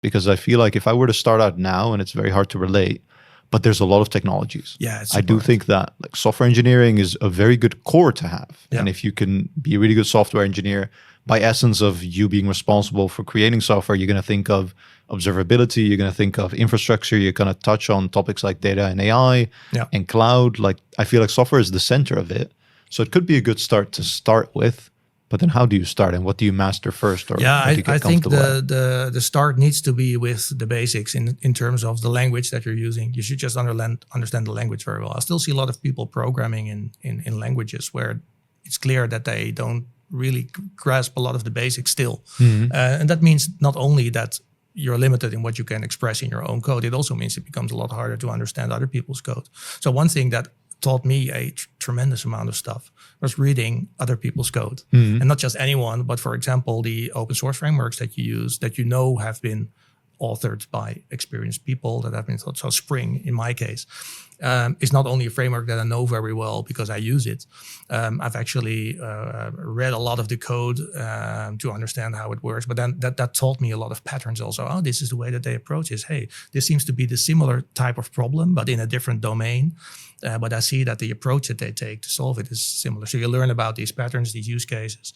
because I feel like if I were to start out now, and it's very hard to relate, but there's a lot of technologies. Yeah, it's I do think that like software engineering is a very good core to have. Yeah. And if you can be a really good software engineer, by essence of you being responsible for creating software, you're going to think of observability, you're going to think of infrastructure, you're going to touch on topics like data and AI and cloud. Like I feel like software is the center of it. So it could be a good start to start with. But then how do you start and what do you master first? Or I think the start needs to be with the basics in terms of the language that you're using. You should just understand the language very well. I still see a lot of people programming in languages where it's clear that they don't really grasp a lot of the basics still. And that means not only that you're limited in what you can express in your own code, it also means it becomes a lot harder to understand other people's code. So one thing that taught me a tremendous amount of stuff was reading other people's code. And not just anyone, but for example, the open source frameworks that you use that you know have been authored by experienced people that have been taught. So Spring, in my case, is not only a framework that I know very well because I use it. I've actually read a lot of the code to understand how it works. But then that taught me a lot of patterns also. Oh, this is the way that they approach it. Hey, this seems to be the similar type of problem, but in a different domain. But I see that the approach that they take to solve it is similar. So you learn about these patterns, these use cases.